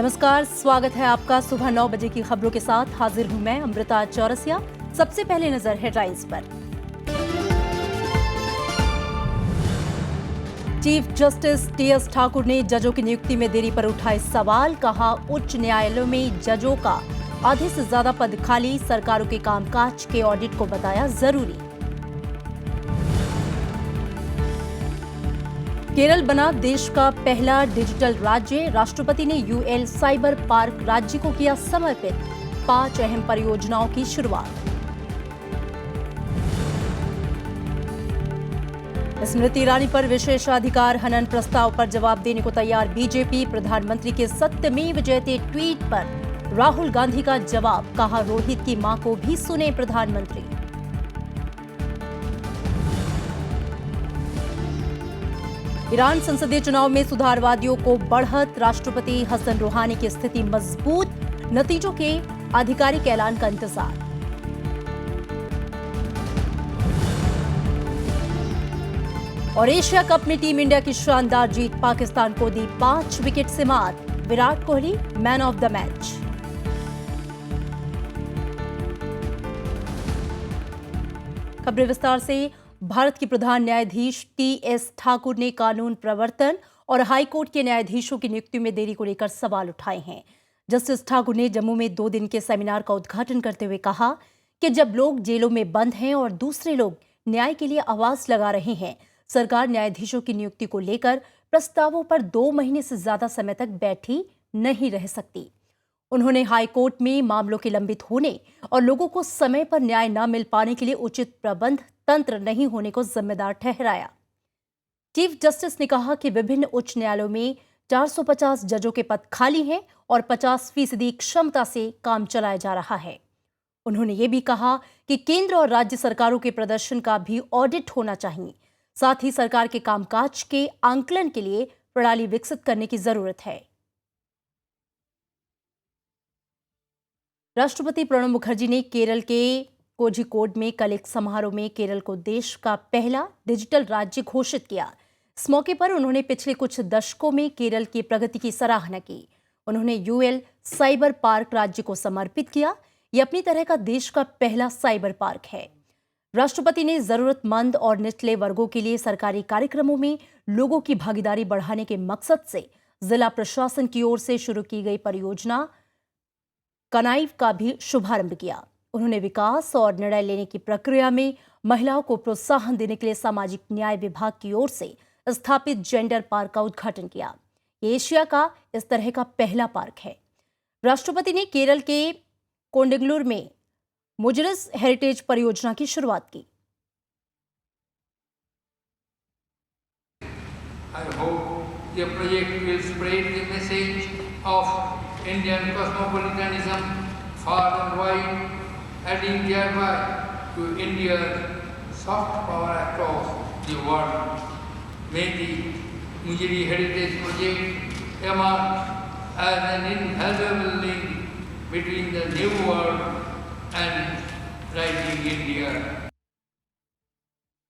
नमस्कार, स्वागत है आपका सुबह 9 बजे की खबरों के साथ। हाजिर हूं मैं अमृता चौरसिया। सबसे पहले नजर हेडलाइंस पर। चीफ जस्टिस टीएस ठाकुर ने जजों की नियुक्ति में देरी पर उठाए सवाल। कहा, उच्च न्यायालयों में जजों का आधे से ज्यादा पद खाली, सरकारों के कामकाज के ऑडिट को बताया जरूरी। केरल बना देश का पहला डिजिटल राज्य। राष्ट्रपति ने यूएल साइबर पार्क राज्य को किया समर्पित। 5 अहम परियोजनाओं की शुरुआत। स्मृति ईरानी पर विशेषाधिकार हनन प्रस्ताव पर जवाब देने को तैयार बीजेपी। प्रधानमंत्री के सत्यमेव जयते ट्वीट पर राहुल गांधी का जवाब। कहा, रोहित की मां को भी सुने प्रधानमंत्री। ईरान संसदीय चुनाव में सुधारवादियों को बढ़त। राष्ट्रपति हसन रूहानी की स्थिति मजबूत। नतीजों के आधिकारिक ऐलान का इंतजार। और एशिया कप में टीम इंडिया की शानदार जीत। पाकिस्तान को दी 5 विकेट से मात। Virat Kohli man of the match. खबरें विस्तार से। भारत के प्रधान न्यायाधीश टीएस ठाकुर ने कानून प्रवर्तन और हाईकोर्ट के न्यायाधीशों की नियुक्ति में देरी को लेकर सवाल उठाए हैं। जस्टिस ठाकुर ने जम्मू में 2 दिन के सेमिनार का उद्घाटन करते हुए कहा कि जब लोग जेलों में बंद हैं और दूसरे लोग न्याय के लिए आवाज लगा रहे हैं, सरकार न्यायाधीशों की नियुक्ति को लेकर प्रस्तावों पर 2 महीने से ज्यादा समय तक बैठी नहीं रह सकती। उन्होंने हाईकोर्ट में मामलों के लंबित होने और लोगों को समय पर न्याय न मिल पाने के लिए उचित प्रबंध तंत्र नहीं होने को जिम्मेदार ठहराया। चीफ जस्टिस ने कहा कि विभिन्न उच्च न्यायालयों में 450 जजों के पद खाली हैं और 50% क्षमता से काम चलाया जा रहा है। उन्होंने ये भी कहा कि केंद्र और राज्य सरकारों के प्रदर्शन का भी ऑडिट होना चाहिए। साथ ही सरकार के कामकाज के आंकलन के लिए प्रणाली विकसित करने की जरूरत है। राष्ट्रपति प्रणब मुखर्जी ने केरल के कोझिकोड में कल एक समारोह में केरल को देश का पहला डिजिटल राज्य घोषित किया। इस मौके पर उन्होंने पिछले कुछ दशकों में केरल की प्रगति की सराहना की। उन्होंने यूएल साइबर पार्क राज्य को समर्पित किया। यह अपनी तरह का देश का पहला साइबर पार्क है। राष्ट्रपति ने जरूरतमंद और निचले वर्गों के लिए सरकारी कार्यक्रमों में लोगों की भागीदारी बढ़ाने के मकसद से जिला प्रशासन की ओर से शुरू की गई परियोजना कनाइव का भी शुभारंभ किया। उन्होंने विकास और निर्णय लेने की प्रक्रिया में महिलाओं को प्रोत्साहन देने के लिए सामाजिक न्याय विभाग की ओर से स्थापित जेंडर पार्क का उद्घाटन किया। ये एशिया का इस तरह का पहला पार्क है। राष्ट्रपति ने केरल के कोंडंगलूर में मुजरस हेरिटेज परियोजना की शुरुआत की। I hope the project will spread the message of Indian cosmopolitanism far and wide, adding thereby to India's soft power across the world. May the Mujri Heritage Project emerge as an invaluable link between the new world and rising India.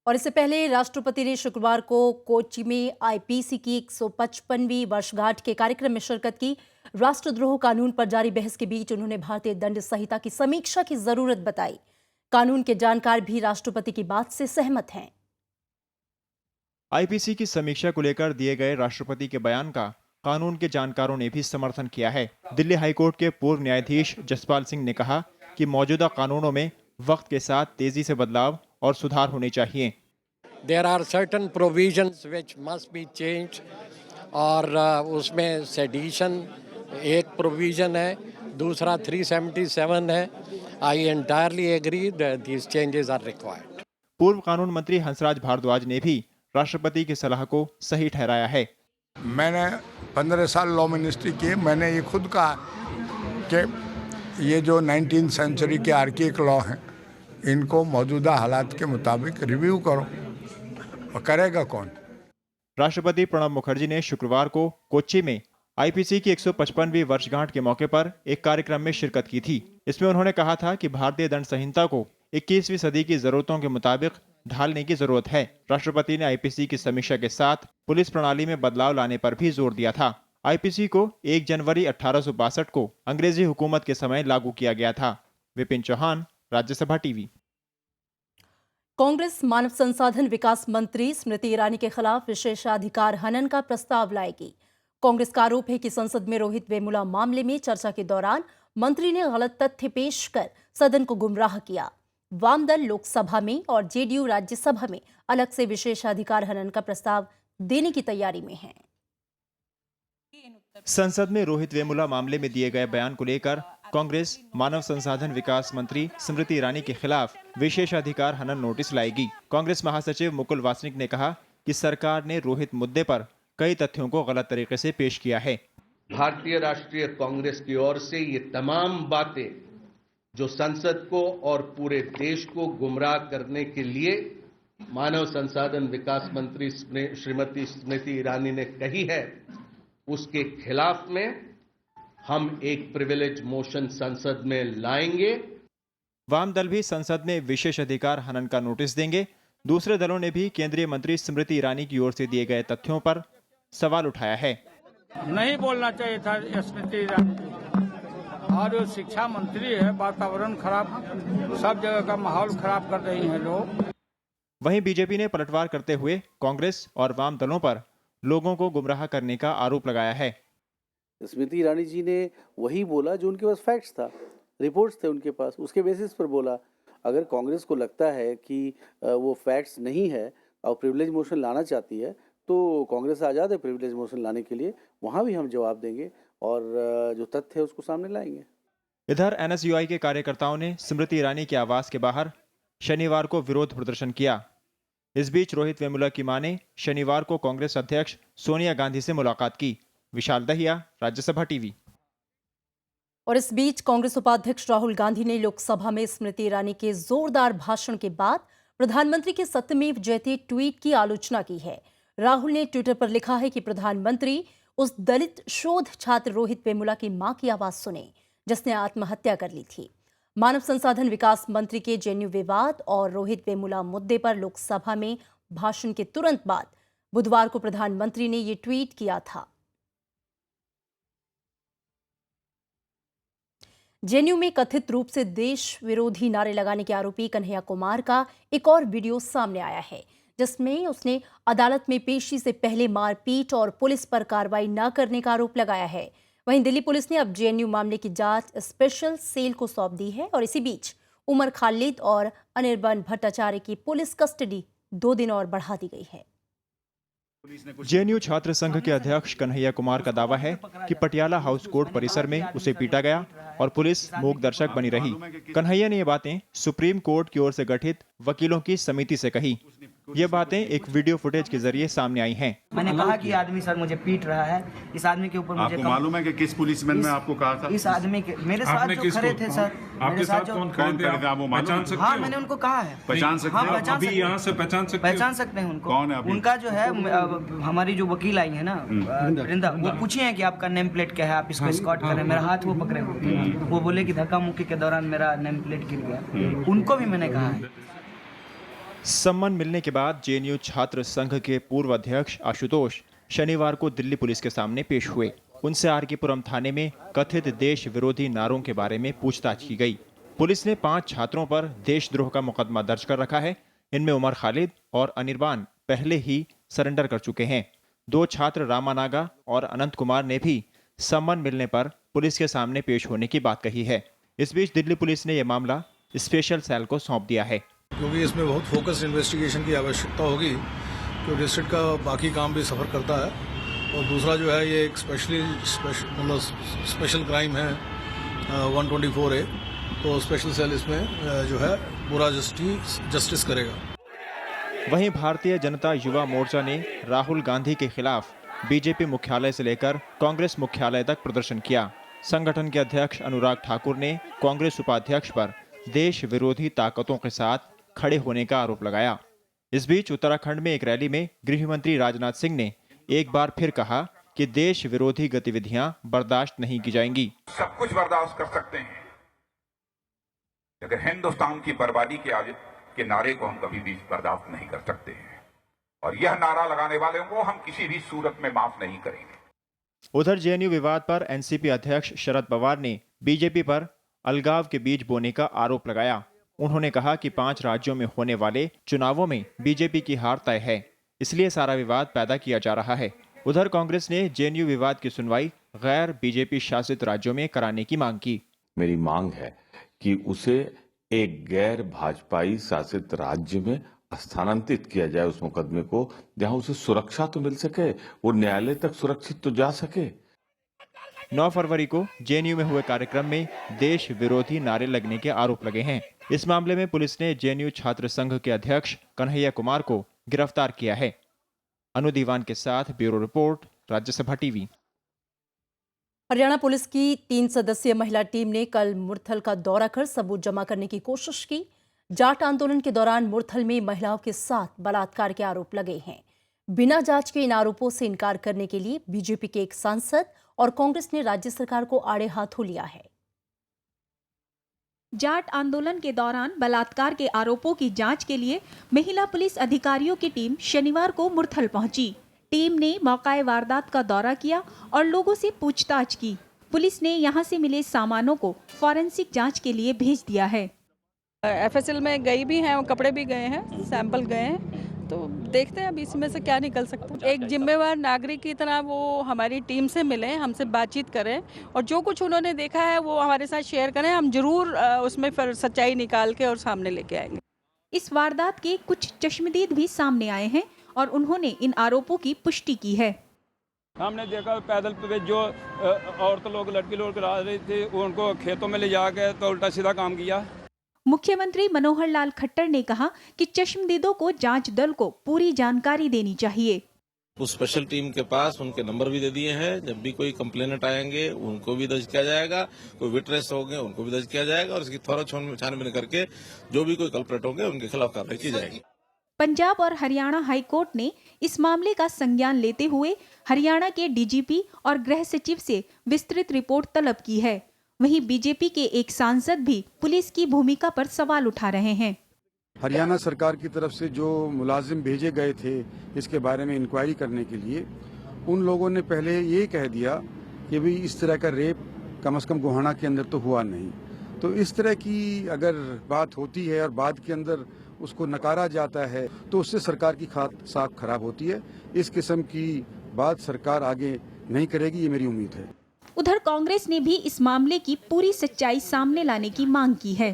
और इससे पहले राष्ट्रपति ने शुक्रवार को कोच्चि में IPC की 155वीं वर्षगांठ के कार्यक्रम में शिरकत की। राष्ट्रद्रोह कानून पर जारी बहस के बीच उन्होंने भारतीय दंड संहिता की समीक्षा की जरूरत बताई। कानून के जानकार भी राष्ट्रपति की बात से सहमत हैं। आईपीसी की समीक्षा को लेकर दिए गए राष्ट्रपति के बयान का कानून के जानकारों ने भी समर्थन किया है। दिल्ली हाईकोर्ट के पूर्व न्यायाधीश जसपाल सिंह ने कहा कि मौजूदा कानूनों में वक्त के साथ तेजी से बदलाव और सुधार होने चाहिए। There are certain provisions which must be changed और उसमें सेडिशन एक प्रोविजन है, दूसरा 377 है। I entirely agree that these changes are required. पूर्व कानून मंत्री हंसराज भारद्वाज ने भी राष्ट्रपति की सलाह को सही ठहराया है। मैंने 15 साल लॉ मिनिस्ट्री की। मैंने ये खुद कहा कि ये जो 19th सेंचुरी के आर्किक लॉ हैं, इनको मौजूदा हालात के मुताबिक रिव्यू करो। और करेगा कौन? राष्ट्रपति प्रणब मुखर्जी ने शुक्रवार को कोच्चि में आईपीसी की 155वीं वर्षगांठ के मौके पर एक कार्यक्रम में शिरकत की थी। इसमें उन्होंने कहा था कि भारतीय दंड संहिता को 21वीं सदी की जरूरतों के मुताबिक ढालने की जरूरत है। राष्ट्रपति ने आईपीसी की समीक्षा के साथ पुलिस प्रणाली में बदलाव लाने पर भी जोर दिया था। आईपीसी को 1 जनवरी 1862 को अंग्रेजी हुकूमत के समय लागू किया गया था। विपिन चौहान, राज्यसभा टीवी। कांग्रेस मानव संसाधन विकास मंत्री स्मृति ईरानी के खिलाफ विशेषाधिकार हनन का प्रस्ताव लाएगी। कांग्रेस का आरोप है कि संसद में रोहित वेमुला मामले में चर्चा के दौरान मंत्री ने गलत तथ्य पेश कर सदन को गुमराह किया। वाम दल लोकसभा में और जेडीयू राज्यसभा में अलग से विशेषाधिकार हनन का प्रस्ताव देने की तैयारी में है। संसद में रोहित वेमुला मामले में दिए गए बयान को लेकर कांग्रेस मानव संसाधन विकास मंत्री स्मृति ईरानी के खिलाफ विशेषाधिकार हनन नोटिस लाएगी। कांग्रेस महासचिव मुकुल वासनिक ने कहा कि सरकार ने रोहित मुद्दे पर कई तथ्यों को गलत तरीके से पेश किया है। भारतीय राष्ट्रीय कांग्रेस की ओर से ये तमाम बातें जो संसद को और पूरे देश को गुमराह करने के लिए मानव संसाधन विकास मंत्री श्रीमती स्मृति ईरानी ने कही है, उसके खिलाफ में हम एक प्रिविलेज मोशन संसद में लाएंगे। वाम दल भी संसद में विशेषाधिकार हनन का नोटिस देंगे। दूसरे दलों ने भी केंद्रीय मंत्री स्मृति ईरानी की ओर से दिए गए तथ्यों पर सवाल उठाया है। नहीं बोलना चाहिए था स्मृति ईरानी, और जो शिक्षा मंत्री है, वातावरण खराब, सब जगह का माहौल खराब कर रही हैं लोग। वहीं बीजेपी ने पलटवार करते हुए कांग्रेस और वाम दलों पर लोगों को गुमराह करने का आरोप लगाया है। स्मृति ईरानी जी ने वही बोला जो उनके पास फैक्ट्स था, रिपोर्ट्स थे उनके पास, उसके बेसिस पर बोला। अगर कांग्रेस को लगता है कि वो फैक्ट्स नहीं है और प्रिविलेज मोशन लाना चाहती है तो कांग्रेस आज़ाद है प्रिविलेज मोशन लाने के लिए। वहाँ भी हम जवाब देंगे और जो तथ्य है उसको सामने लाएंगे। इधर एनएसयूआई के कार्यकर्ताओं ने स्मृति ईरानी के आवास के बाहर शनिवार को विरोध प्रदर्शन किया। इस बीच रोहित वेमुला की मां ने शनिवार को कांग्रेस अध्यक्ष सोनिया गांधी से मुलाकात की। विशाल दहिया, राज्यसभा टीवी। और इस बीच कांग्रेस उपाध्यक्ष राहुल गांधी ने लोकसभा में स्मृति ईरानी के जोरदार भाषण के बाद प्रधानमंत्री के सत्यमेव जयते ट्वीट की आलोचना की है। राहुल ने ट्विटर पर लिखा है कि प्रधानमंत्री उस दलित शोध छात्र रोहित वेमुला की मां की आवाज सुने जिसने आत्महत्या कर ली थी। मानव संसाधन विकास मंत्री के जेएनयू विवाद और रोहित वेमुला मुद्दे पर लोकसभा में भाषण के तुरंत बाद बुधवार को प्रधानमंत्री ने ये ट्वीट किया था। जेएनयू में कथित रूप से देश विरोधी नारे लगाने के आरोपी कन्हैया कुमार का एक और वीडियो सामने आया है जिसमें उसने अदालत में पेशी से पहले मारपीट और पुलिस पर कार्रवाई न करने का आरोप लगाया है। वहीं दिल्ली पुलिस ने अब जेएनयू मामले की जांच स्पेशल सेल को सौंप दी है और इसी बीच उमर खालिद और अनिर्बान भट्टाचार्य की पुलिस कस्टडी 2 दिन और बढ़ा दी गई है। जेएनयू छात्र संघ के अध्यक्ष कन्हैया कुमार का दावा है कि पटियाला हाउस कोर्ट परिसर में उसे पीटा गया और पुलिस मूक दर्शक बनी रही। कन्हैया ने ये बातें सुप्रीम कोर्ट की ओर से गठित वकीलों की समिति से कही। ये बातें एक वीडियो फुटेज के जरिए सामने आई हैं। मैंने कहा कि आदमी सर मुझे पीट रहा है, इस आदमी के ऊपर मुझे मालूम है कि किस पुलिसमैन ने आपको कहा था? इस आदमी के मेरे साथ जो खड़े थे सर, आपके साथ कौन खड़े थे आप वो मालूम है? हाँ, मैंने उनको कहा है। पहचान सकते हैं? हाँ, अभी यहाँ से पहचान सकते हैं उनको। कौन है अभी? उनका जो है हमारी जो वकील आई है ना वृंदा, वो पूछे हैं कि आपका नेम प्लेट क्या है, आप इसको स्कॉट करें। मेरा हाथ वो पकड़े हुए थे, वो बोले कि धक्का मुक्की के दौरान मेरा नेम प्लेट गिर गया। उनको भी मैंने कहा है। सम्मान मिलने के बाद जेएनयू छात्र संघ के पूर्व अध्यक्ष आशुतोष शनिवार को दिल्ली पुलिस के सामने पेश हुए। उनसे आरकेपुरम थाने में कथित देश विरोधी नारों के बारे में पूछताछ की गई। पुलिस ने 5 छात्रों पर देशद्रोह का मुकदमा दर्ज कर रखा है। इनमें उमर खालिद और अनिर्बान पहले ही सरेंडर कर चुके हैं। 2 छात्र रामानागा और अनंत कुमार ने भी सम्मान मिलने पर पुलिस के सामने पेश होने की बात कही है। इस बीच दिल्ली पुलिस ने यह मामला स्पेशल सेल को सौंप दिया है, क्योंकि इसमें बहुत फोकस इन्वेस्टिगेशन की आवश्यकता होगी, तो डिस्ट्रिक्ट का बाकी काम भी सफ़र करता है। और दूसरा जो है ये एक स्पेशल क्राइम है 124A, तो स्पेशल सेल इसमें जो है पूरा जस्टिस करेगा। वहीं भारतीय जनता युवा मोर्चा ने राहुल गांधी के खिलाफ बीजेपी मुख्यालय से लेकर कांग्रेस मुख्यालय तक प्रदर्शन किया। संगठन के अध्यक्ष अनुराग ठाकुर ने कांग्रेस उपाध्यक्ष पर देश विरोधी ताकतों के साथ खड़े होने का आरोप लगाया। इस बीच उत्तराखंड में एक रैली में गृह मंत्री राजनाथ सिंह ने एक बार फिर कहा कि देश विरोधी गतिविधियां बर्दाश्त नहीं की जाएंगी। सब कुछ बर्दाश्त कर सकते हैं, लेकिन हिंदुस्तान की बर्बादी के नारे को हम कभी भी बर्दाश्त नहीं कर सकते हैं, और यह नारा लगाने वालों को हम किसी भी सूरत में माफ नहीं करेंगे। उधर जेएनयू विवाद पर एनसीपी अध्यक्ष शरद पवार ने बीजेपी पर अलगाव के बीज बोने का आरोप लगाया। उन्होंने कहा कि 5 राज्यों में होने वाले चुनावों में बीजेपी की हार तय है, इसलिए सारा विवाद पैदा किया जा रहा है। उधर कांग्रेस ने जेएनयू विवाद की सुनवाई गैर बीजेपी शासित राज्यों में कराने की मांग की। मेरी मांग है कि उसे एक गैर भाजपाई शासित राज्य में स्थानांतरित किया जाए, उस मुकदमे को, जहां उसे सुरक्षा तो मिल सके, वो न्यायालय तक सुरक्षित तो जा सके। 9 फरवरी को जेएनयू में हुए कार्यक्रम में देश विरोधी नारे लगने के आरोप लगे हैं। इस मामले में पुलिस ने जेएनयू छात्र संघ के अध्यक्ष कन्हैया कुमार को गिरफ्तार किया है। अनु दीवान के साथ bureau report, Rajya Sabha TV. Haryana police की 3 सदस्यीय महिला टीम ने कल मुरथल का दौरा कर सबूत जमा करने की कोशिश की। जाट आंदोलन के दौरान मुरथल में महिलाओं के साथ बलात्कार के आरोप लगे हैं। बिना जांच के इन आरोपों से इनकार करने के लिए बीजेपी के एक सांसद और कांग्रेस ने राज्य सरकार को आड़े हाथों लिया है। जाट आंदोलन के दौरान बलात्कार के आरोपों की जांच के लिए महिला पुलिस अधिकारियों की टीम शनिवार को मुरथल पहुंची। टीम ने मौकाए वारदात का दौरा किया और लोगों से पूछताछ की। पुलिस ने यहां से मिले सामानों को फॉरेंसिक जांच के लिए भेज दिया है। एफएसएल में गई भी हैं और कपड़े भी गए हैं, सैंपल गए हैं, तो देखते हैं अब इसमें से क्या निकल सकता है। एक जिम्मेवार नागरिक की तरह वो हमारी टीम से मिलें, हमसे बातचीत करें और जो कुछ उन्होंने देखा है वो हमारे साथ शेयर करें। हम जरूर उसमें फिर सच्चाई निकाल के और सामने लेके आएंगे। इस वारदात के कुछ चश्मदीद भी सामने आए हैं और उन्होंने इन आरोपों की पुष्टि की है। हमने देखा पैदल पे जो औरत लोग, लड़की लोग आ रही थी, उनको खेतों में ले जाके तो उल्टा सीधा काम किया। मुख्यमंत्री मनोहर लाल खट्टर ने कहा कि चश्मदीदों को जांच दल को पूरी जानकारी देनी चाहिए। उस स्पेशल टीम के पास उनके नंबर भी दे दिए हैं। जब भी कोई कंप्लेनेंट आएंगे उनको भी दर्ज किया जाएगा, कोई विटनेस होंगे उनको भी दर्ज किया जाएगा और इसकी थोड़ा छानबीन करके जो भी कोई कल्प्रेट होंगे उनके खिलाफ कार्रवाई की जाएगी। पंजाब और हरियाणा हाईकोर्ट ने इस मामले का संज्ञान लेते हुए हरियाणा के डीजीपी और गृह सचिव से विस्तृत रिपोर्ट तलब की है। वहीं बीजेपी के एक सांसद भी पुलिस की भूमिका पर सवाल उठा रहे हैं। हरियाणा सरकार की तरफ से जो मुलाजिम भेजे गए थे इसके बारे में इंक्वायरी करने के लिए, उन लोगों ने पहले ये कह दिया कि भाई इस तरह का रेप कम से कम गोहाना के अंदर तो हुआ नहीं। तो इस तरह की अगर बात होती है और बाद के अंदर उसको नकारा जाता है तो उससे सरकार की साख खराब होती है। इस किस्म की बात सरकार आगे नहीं करेगी, ये मेरी उम्मीद है। उधर कांग्रेस ने भी इस मामले की पूरी सच्चाई सामने लाने की मांग की है।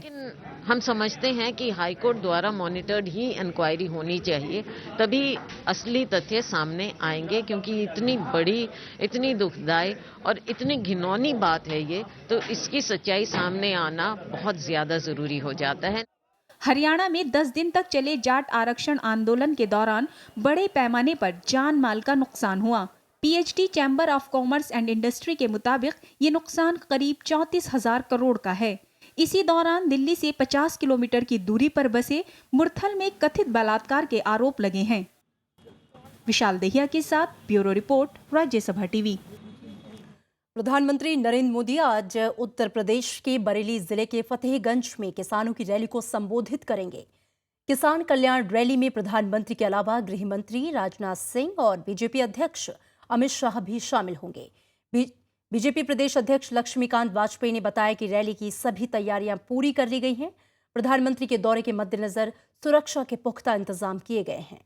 हम समझते हैं कि हाईकोर्ट द्वारा मॉनिटर्ड ही इंक्वायरी होनी चाहिए, तभी असली तथ्य सामने आएंगे, क्योंकि इतनी बड़ी, इतनी दुखदायी और इतनी घिनौनी बात है ये, तो इसकी सच्चाई सामने आना बहुत ज्यादा जरूरी हो जाता है। हरियाणा में 10 दिन तक चले जाट आरक्षण आंदोलन के दौरान बड़े पैमाने पर जान माल का नुकसान हुआ। PhD chamber of commerce and industry के मुताबिक ये नुकसान करीब 34,000 करोड़ का है। इसी दौरान दिल्ली से 50 किलोमीटर की दूरी पर बसे मुरथल में कथित बलात्कार के आरोप लगे हैं। विशाल दहिया के साथ ब्यूरो रिपोर्ट, राज्यसभा टीवी। प्रधानमंत्री नरेंद्र मोदी आज उत्तर प्रदेश के बरेली जिले के फतेहगंज में किसानों की रैली को संबोधित करेंगे। किसान कल्याण रैली में प्रधानमंत्री के अलावा गृह मंत्री राजनाथ सिंह और बीजेपी अध्यक्ष अमित शाह भी शामिल होंगे। बीजेपी प्रदेश अध्यक्ष लक्ष्मीकांत वाजपेयी ने बताया कि रैली की सभी तैयारियां पूरी कर ली गई हैं। प्रधानमंत्री के दौरे के मद्देनजर सुरक्षा के पुख्ता इंतजाम किए गए हैं।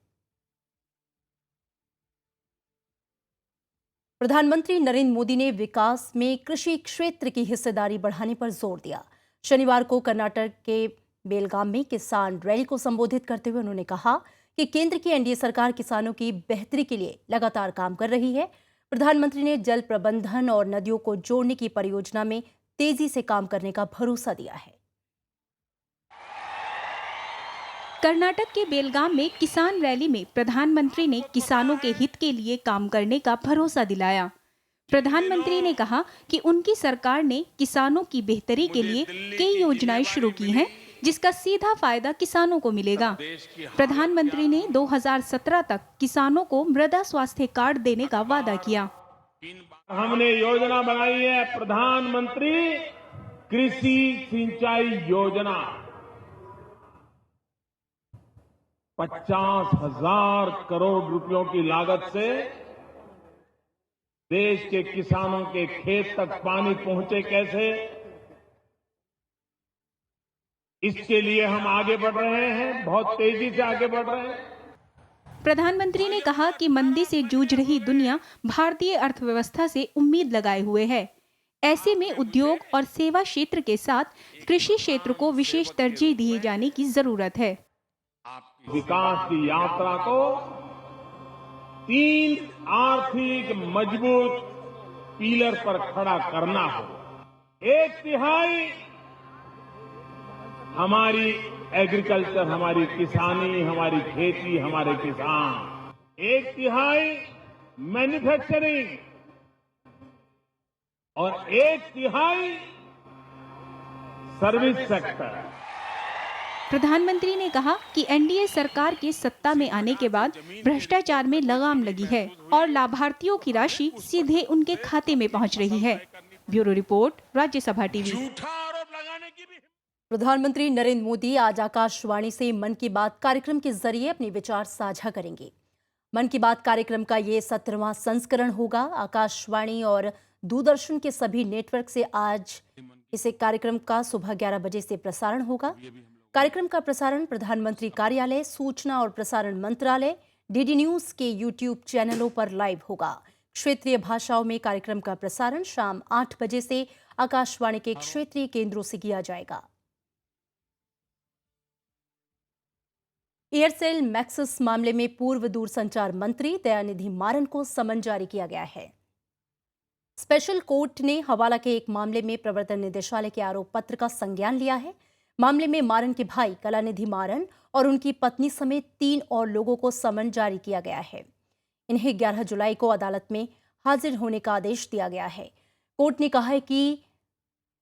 प्रधानमंत्री नरेंद्र मोदी ने विकास में कृषि क्षेत्र की हिस्सेदारी बढ़ाने पर जोर दिया। शनिवार को कर्नाटक के बेलगाम में किसान रैली को संबोधित करते हुए उन्होंने कहा कि केंद्र की एनडीए सरकार किसानों की बेहतरी के लिए लगातार काम कर रही है। प्रधानमंत्री ने जल प्रबंधन और नदियों को जोड़ने की परियोजना में तेजी से काम करने का भरोसा दिया है। कर्नाटक के बेलगाम में किसान रैली में प्रधानमंत्री ने किसानों के हित के लिए काम करने का भरोसा दिलाया। प्रधानमंत्री ने कहा कि उनकी सरकार ने किसानों की बेहतरी के लिए कई योजनाएं शुरू की हैं, जिसका सीधा फायदा किसानों को मिलेगा। प्रधानमंत्री ने 2017 तक किसानों को मृदा स्वास्थ्य कार्ड देने का वादा किया। हमने योजना बनाई है प्रधानमंत्री कृषि सिंचाई योजना। 50,000 करोड़ रुपयों की लागत से देश के किसानों के खेत तक पानी पहुंचे कैसे, इसके लिए हम आगे बढ़ रहे हैं, बहुत तेजी से आगे बढ़ रहे हैं। प्रधानमंत्री ने कहा कि मंदी से जूझ रही दुनिया भारतीय अर्थव्यवस्था से उम्मीद लगाए हुए है। ऐसे में उद्योग और सेवा क्षेत्र के साथ कृषि क्षेत्र को विशेष तरजीह दिए जाने की जरूरत है। विकास की यात्रा को 3 आर्थिक मजबूत पिलर पर खड़ा करना हो। 1/3 हमारी एग्रीकल्चर, हमारी किसानी, हमारी खेती, हमारे किसान, 1/3 मैन्युफैक्चरिंग और 1/3 सर्विस सेक्टर। प्रधानमंत्री ने कहा कि एनडीए सरकार के सत्ता में आने के बाद भ्रष्टाचार में लगाम लगी है और लाभार्थियों की राशि सीधे उनके खाते में पहुंच रही है। Bureau report, Rajya Sabha TV. प्रधानमंत्री नरेंद्र मोदी आज आकाशवाणी से मन की बात कार्यक्रम के जरिए अपने विचार साझा करेंगे। मन की बात कार्यक्रम का ये 17वां संस्करण होगा। आकाशवाणी और दूरदर्शन के सभी नेटवर्क से आज इसे कार्यक्रम का सुबह 11 बजे से प्रसारण होगा। कार्यक्रम का प्रसारण प्रधानमंत्री कार्यालय, सूचना और प्रसारण मंत्रालय, डीडी न्यूज के यूट्यूब चैनलों पर लाइव होगा। क्षेत्रीय भाषाओं में कार्यक्रम का प्रसारण शाम 8 बजे से आकाशवाणी के क्षेत्रीय केंद्रों से किया जाएगा। एयरसेल मैक्सिस मामले में पूर्व दूरसंचार मंत्री दयानिधि मारन को समन जारी किया गया है। स्पेशल कोर्ट ने हवाला के एक मामले में प्रवर्तन निदेशालय के आरोप पत्र का संज्ञान लिया है। मामले में मारन के भाई कलानिधि मारन और उनकी पत्नी समेत 3 और लोगों को समन जारी किया गया है। इन्हें 11 जुलाई को अदालत में हाजिर होने का आदेश दिया गया है। कोर्ट ने कहा है कि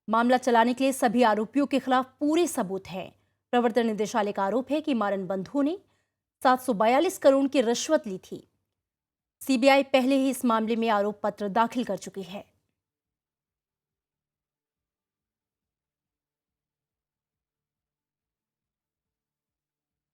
मामला चलाने के लिए सभी आरोपियों के खिलाफ पूरे सबूत हैं। प्रवर्तन निदेशालय का आरोप है कि मारन बंधुओं ने 742 करोड़ की रिश्वत ली थी। सीबीआई पहले ही इस मामले में आरोप पत्र दाखिल कर चुकी है।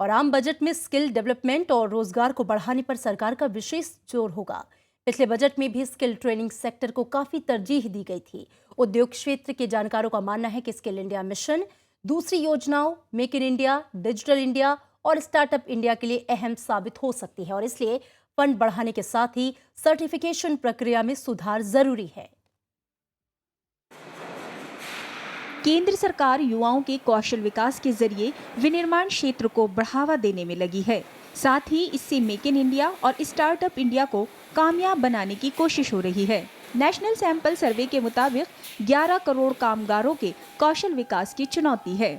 और आम बजट में स्किल डेवलपमेंट और रोजगार को बढ़ाने पर सरकार का विशेष जोर होगा। पिछले बजट में भी स्किल ट्रेनिंग सेक्टर को काफी तरजीह दी गई थी। उद्योग क्षेत्र के जानकारों का मानना है कि स्किल इंडिया मिशन दूसरी योजनाओं make in India, digital India और स्टार्टअप इंडिया के लिए अहम साबित हो सकती है और इसलिए फंड बढ़ाने के साथ ही सर्टिफिकेशन प्रक्रिया में सुधार जरूरी है। केंद्र सरकार युवाओं के कौशल विकास के जरिए विनिर्माण क्षेत्र को बढ़ावा देने में लगी है। साथ ही इससे मेक इन इंडिया और स्टार्टअप इंडिया को कामयाब बनाने की कोशिश हो रही है। नेशनल सैंपल सर्वे के मुताबिक 11 करोड़ कामगारों के कौशल विकास की चुनौती है।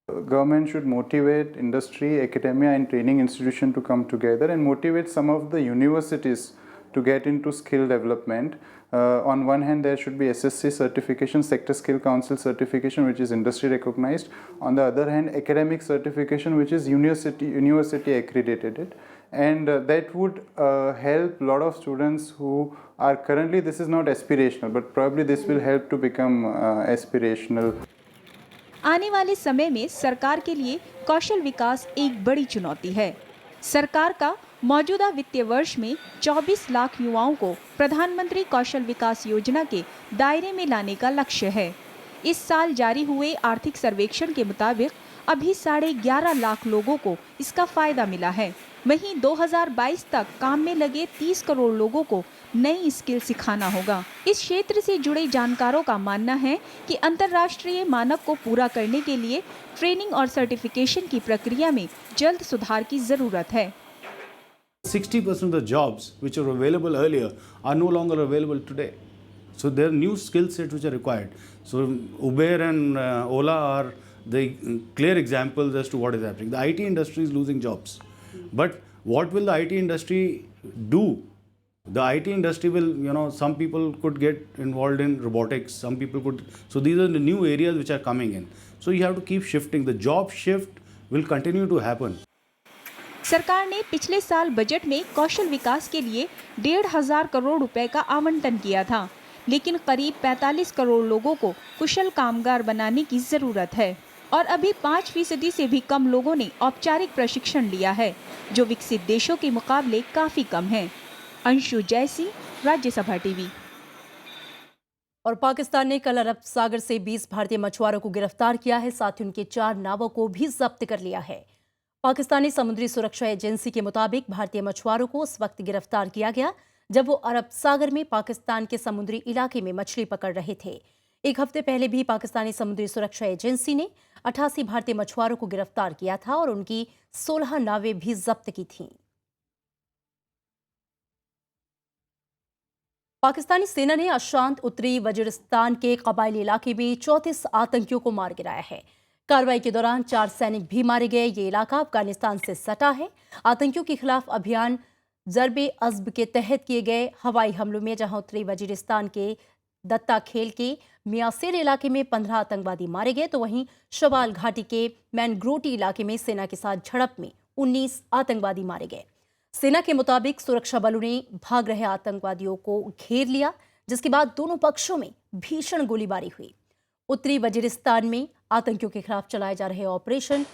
Government should motivate industry, academia and training institution to come together and motivate some of the universities to get into skill development. On one hand, there should be SSC certification, Sector Skill Council certification, which is industry recognized. On the other hand, academic certification, which is university accredited. And that would help a lot of students who are currently, this is not aspirational, but probably this will help to become aspirational. आने वाले समय में सरकार के लिए कौशल विकास एक बड़ी चुनौती है। सरकार का मौजूदा वित्तीय वर्ष में 24 लाख युवाओं को प्रधानमंत्री कौशल विकास योजना के दायरे में लाने का लक्ष्य है। इस साल जारी हुए आर्थिक सर्वेक्षण के मुताबिक अभी 11.5 लाख लोगों को इसका फायदा मिला है। वहीं 2022 तक काम में लगे 30 करोड़ लोगों को नई स्किल सिखाना होगा। इस क्षेत्र से जुड़े जानकारों का मानना है कि अंतर्राष्ट्रीय मानक को पूरा करने के लिए ट्रेनिंग और सर्टिफिकेशन की प्रक्रिया में जल्द सुधार की जरूरत है। 60% of the jobs which were available earlier are no longer available today. So there are new skill sets which are required. So Uber and Ola are the clear examples as to what is happening. The IT industry is losing jobs. But what will the IT industry do? The IT industry will, some people could get involved in robotics, some people could. So these are the new areas which are coming in. So you have to keep shifting. The job shift will continue to happen. सरकार ने पिछले साल budget में कौशल विकास के लिए 1,500 करोड़ रुपए का आवंटन किया था, लेकिन करीब 45 करोड़ लोगों को कुशल कामगार बनाने की जरूरत है और अभी 5% से भी कम लोगों ने औपचारिक प्रशिक्षण लिया है, जो विकसित देशों के मुकाबले काफी कम है। अंशु जैसी, राज्यसभा टीवी। और पाकिस्तान ने कल अरब सागर से 20 भारतीय मछुआरों को गिरफ्तार किया है, साथ ही उनके 4 नावों को भी जब्त कर लिया है। पाकिस्तानी समुद्री सुरक्षा एजेंसी के मुताबिक भारतीय मछुआरों को उस वक्त गिरफ्तार किया गया जब वो अरब सागर में पाकिस्तान के समुद्री इलाके में मछली पकड़ रहे थे। एक हफ्ते पहले भी पाकिस्तानी समुद्री सुरक्षा एजेंसी ने 88 भारतीय मछुआरों को गिरफ्तार किया था और उनकी 16 नावें भी जब्त की थीं। पाकिस्तानी सेना ने अशांत उत्तरी वजीरिस्तान के कबायली इलाके में 34 आतंकियों को मार गिराया है। कार्रवाई के दौरान 4 सैनिक भी मारे गए। ये इलाका अफगानिस्तान से सटा है। आतंकियों के खिलाफ अभियान जरबे अज़्ब के तहत किए गए हवाई हमलों में जहां उत्तरी वजीरिस्तान के दत्ता खेल के मियासेर इलाके में 15 आतंकवादी मारे गए, तो वहीं शवाल घाटी के मैनग्रोटी इलाके में सेना के साथ झड़प में 19 आतंकवादी मारे गए। सेना के मुताबिक सुरक्षा बलों ने भाग रहे आतंकवादियों को घेर लिया, जिसके बाद दोनों पक्षों में भीषण गोलीबारी हुई। उत्तरी वजीरिस्तान में आतंकियों के खिलाफ चलाए जा रहे ऑपरेशन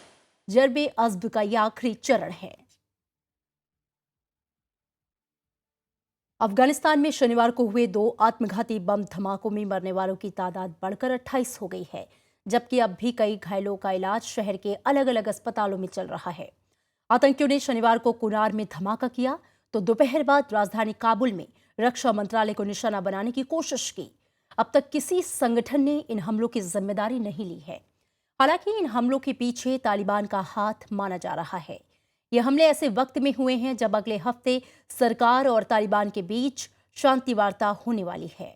जरबे अज़्ब का यह आखिरी चरण है। अफगानिस्तान में शनिवार को हुए 2 आत्मघाती बम धमाकों में मरने वालों की तादाद बढ़कर 28 हो गई है, जबकि अब भी कई घायलों का इलाज शहर के अलग अलग अस्पतालों में चल रहा है। आतंकियों ने शनिवार को कुनार में धमाका किया तो दोपहर बाद राजधानी काबुल में रक्षा मंत्रालय को निशाना बनाने की कोशिश की। अब तक किसी संगठन ने इन हमलों की जिम्मेदारी नहीं ली है। हालांकि इन हमलों के पीछे तालिबान का हाथ माना जा रहा है। ये हमले ऐसे वक्त में हुए हैं जब अगले हफ्ते सरकार और तालिबान के बीच शांति वार्ता होने वाली है।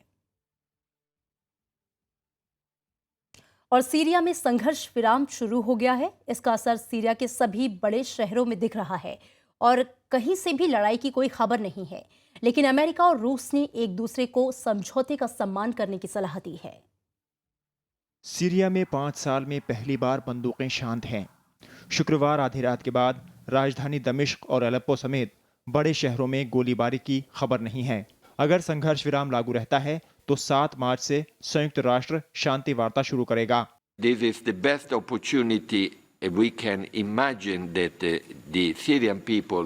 और सीरिया में संघर्ष विराम शुरू हो गया है। इसका असर सीरिया के सभी बड़े शहरों में दिख रहा है और कहीं से भी लड़ाई की कोई खबर नहीं है। लेकिन अमेरिका और रूस ने एक दूसरे को समझौते का सम्मान करने की सलाह दी है। सीरिया में 5 साल में पहली बार बंदूकें शांत हैं। शुक्रवार आधी रात के बाद राजधानी दमिश्क और अलेप्पो समेत बड़े शहरों में गोलीबारी की खबर नहीं है। अगर संघर्ष विराम लागू रहता है तो 7 मार्च से संयुक्त राष्ट्र शांति वार्ता शुरू करेगा। This is the best opportunity we can imagine that the Syrian people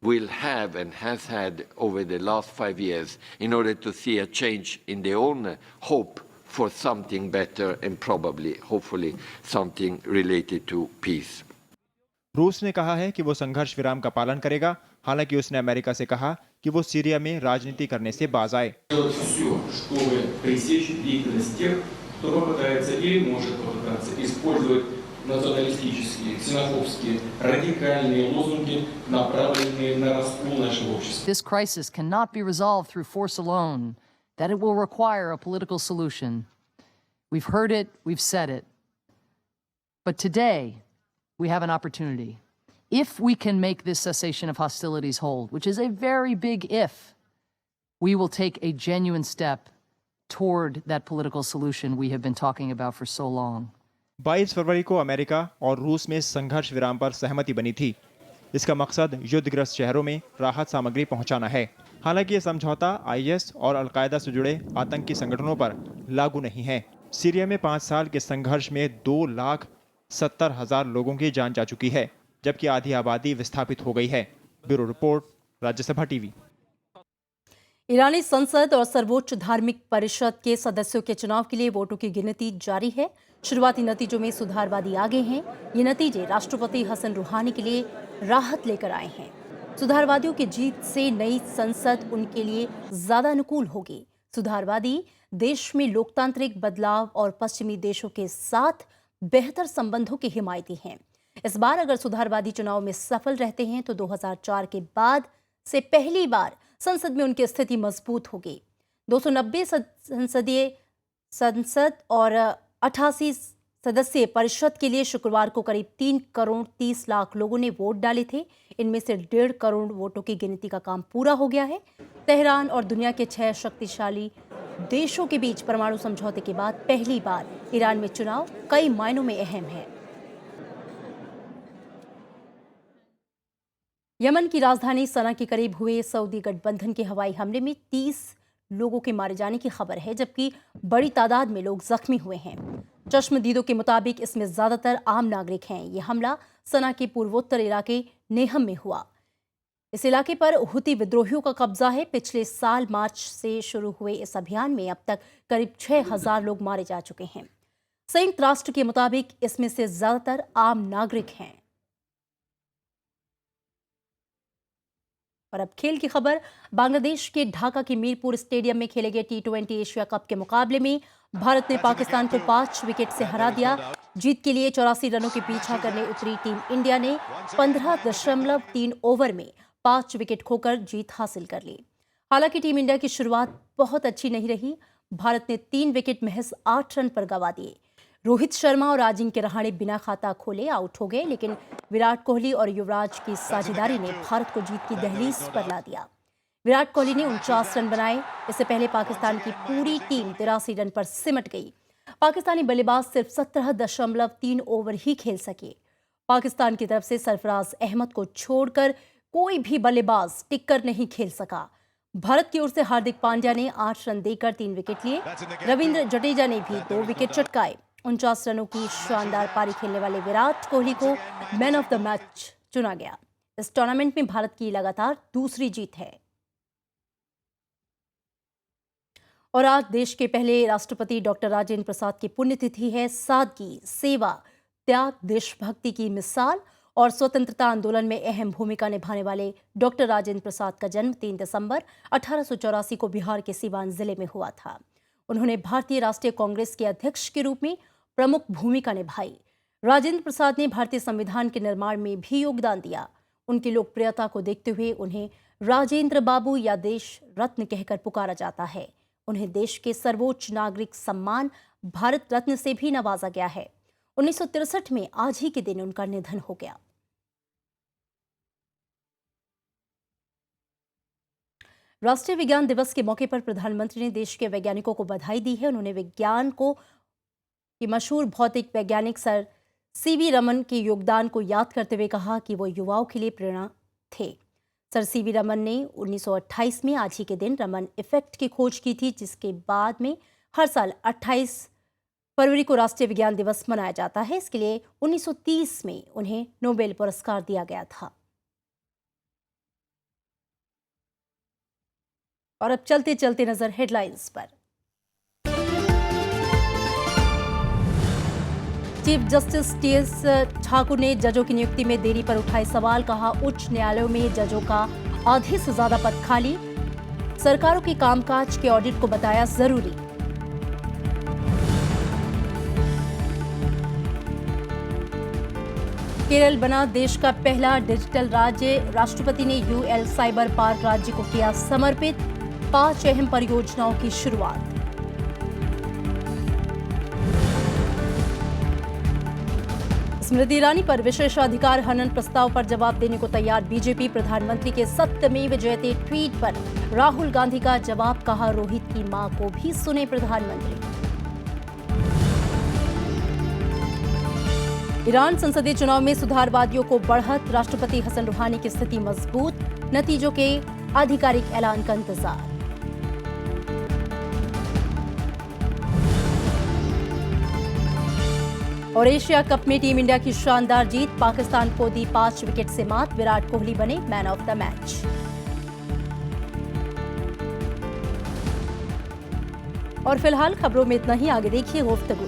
will have and has had over the last 5 years in order to see a change in their own hope for something better and probably, hopefully, something related to peace. रूस ने कहा है कि वो संघर्ष विराम का पालन करेगा, हालांकि उसने अमेरिका से कहा कि वो सीरिया में राजनीति करने से बाज आए। This crisis cannot be resolved through force alone, that it will require a political solution. We've heard it, we've said it. But today, we have an opportunity. If we can make this cessation of hostilities hold, which is a very big if, we will take a genuine step toward that political solution we have been talking about for so long. 22 फरवरी को America और रूस में संघर्ष विराम पर सहमति बनी थी। इसका मकसद युद्धग्रस्त शहरों में राहत सामग्री पहुंचाना है। हालांकि ये समझौता IS और अल-कायदा से जुड़े आतंकी संगठनों पर लागू नहीं है। सीरिया में 5 साल के संघर्ष में 2,70,000 लोगों की जान जा चुकी है, जबकि आधी आबादी विस्थापित हो गई है। Bureau report, Rajya Sabha TV. ईरानी संसद और सर्वोच्च धार्मिक परिषद के सदस्यों के चुनाव के लिए वोटों की गिनती जारी है। शुरुआती नतीजों में सुधारवादी आगे हैं। ये नतीजे राष्ट्रपति हसन रूहानी के लिए राहत लेकर आए हैं। सुधारवादियों की जीत से नई संसद उनके लिए ज्यादा अनुकूल होगी। सुधारवादी देश में लोकतांत्रिक बदलाव और पश्चिमी देशों के साथ बेहतर संबंधों के हिमायती हैं। इस बार अगर सुधारवादी चुनाव में सफल रहते हैं तो 2004 के बाद से पहली बार संसद में उनकी स्थिति मजबूत होगी। 290 संसद और 88 सदस्यीय परिषद के लिए शुक्रवार को करीब 3 करोड़ 30 लाख लोगों ने वोट डाले थे। इनमें से 1.5 करोड़ वोटों की गिनती का काम पूरा हो गया है। तेहरान और दुनिया के 6 शक्तिशाली देशों के बीच परमाणु समझौते के बाद पहली बार ईरान में चुनाव कई मायनों में अहम है। यमन की राजधानी सना के करीब हुए सऊदी गठबंधन के हवाई हमले में 30 लोगों के मारे जाने की खबर है, जबकि बड़ी तादाद में लोग जख्मी हुए हैं। चश्मदीदों के मुताबिक इसमें ज्यादातर आम नागरिक हैं। यह हमला सना के पूर्वोत्तर इलाके नेहम में हुआ। इस इलाके पर हुती विद्रोहियों का कब्जा है। पिछले साल मार्च से शुरू हुए इस अभियान में अब तक करीब 6,000 लोग मारे जा चुके हैं। संयुक्त राष्ट्र के मुताबिक इसमें से ज्यादातर आम नागरिक हैं। और अब खेल की खबर। बांग्लादेश के ढाका के मीरपुर स्टेडियम में खेले गए T20 एशिया कप के मुकाबले में भारत ने पाकिस्तान को 5 विकेट से हरा दिया। जीत के लिए 84 रनों के पीछा करने उतरी टीम इंडिया ने 15.3 ओवर में 5 विकेट खोकर जीत हासिल कर ली। हालांकि टीम इंडिया की शुरुआत बहुत अच्छी नहीं रही। भारत ने 3 विकेट महज 8 रन पर गंवा दिए। रोहित शर्मा और अजिंक्य रहाणे बिना खाता खोले आउट हो गए, लेकिन विराट कोहली और युवराज की साझेदारी ने भारत को जीत की दहलीज पर ला दिया। विराट कोहली ने 49 रन बनाए। इससे पहले पाकिस्तान की पूरी टीम 83 रन पर सिमट गई। पाकिस्तानी बल्लेबाज सिर्फ 17.3 ओवर ही खेल सके। पाकिस्तान की तरफ से सरफराज अहमद को छोड़कर कोई भी बल्लेबाज टिककर नहीं खेल सका। भारत की ओर से हार्दिक पांड्या ने 8 रन देकर 3 विकेट लिए। रविंद्र जडेजा ने भी 2 विकेट चटकाए। 49 रनों की शानदार पारी खेलने वाले विराट कोहली को मैन ऑफ द मैच चुना गया। इस टूर्नामेंट में भारत की लगातार दूसरी जीत है। और आज देश के पहले राष्ट्रपति डॉक्टर राजेंद्र प्रसाद की पुण्यतिथि है। सादगी, सेवा, त्याग, देशभक्ति की मिसाल और स्वतंत्रता आंदोलन में अहम भूमिका निभाने वाले डॉक्टर राजेंद्र प्रसाद का जन्म 3 दिसंबर 1884 को बिहार के सीवान जिले में हुआ था। उन्होंने भारतीय राष्ट्रीय कांग्रेस के अध्यक्ष के रूप में प्रमुख भूमिका निभाई। राजेंद्र प्रसाद ने भारतीय संविधान के निर्माण में भी योगदान दिया। उनकी लोकप्रियता को देखते हुए उन्हें राजेंद्र बाबू या देश रत्न कहकर पुकारा जाता है। उन्हें देश के सर्वोच्च नागरिक सम्मान भारत रत्न से भी नवाजा गया है। 1963 में आज ही के दिन उनका निधन हो गया। राष्ट्रीय विज्ञान दिवस के मौके पर प्रधानमंत्री ने देश के वैज्ञानिकों को बधाई दी है। उन्होंने विज्ञान को कि मशहूर भौतिक वैज्ञानिक सर सीवी रमन के योगदान को याद करते हुए कहा कि वो युवाओं के लिए प्रेरणा थे। सर सीवी रमन ने 1928 में आज ही के दिन रमन इफेक्ट की खोज की थी, जिसके बाद में हर साल 28 फरवरी को राष्ट्रीय विज्ञान दिवस मनाया जाता है। इसके लिए 1930 में उन्हें नोबेल पुरस्कार दिया गया था। और अब चलते चलते नजर हेडलाइंस पर। चीफ जस्टिस टीएस ठाकुर ने जजों की नियुक्ति में देरी पर उठाए सवाल। कहा, उच्च न्यायालयों में जजों का आधे से ज्यादा पद खाली। सरकारों के कामकाज के ऑडिट को बताया जरूरी। केरल बना देश का पहला डिजिटल राज्य। राष्ट्रपति ने यूएल साइबर पार्क राज्य को किया समर्पित। 5 अहम परियोजनाओं की शुरुआत। स्मृति ईरानी पर विशेषाधिकार हनन प्रस्ताव पर जवाब देने को तैयार बीजेपी। प्रधानमंत्री के सत्यमेव जयते ट्वीट पर राहुल गांधी का जवाब। कहा, रोहित की मां को भी सुने प्रधानमंत्री। ईरान संसदीय चुनाव में सुधारवादियों को बढ़त। राष्ट्रपति हसन रूहानी की स्थिति मजबूत। नतीजों के आधिकारिक ऐलान का इंतजार। और एशिया कप में टीम इंडिया की शानदार जीत। पाकिस्तान को दी 5 विकेट से मात। विराट कोहली बने मैन ऑफ द मैच। और फिलहाल खबरों में इतना ही। आगे देखिए गुफ्तगू।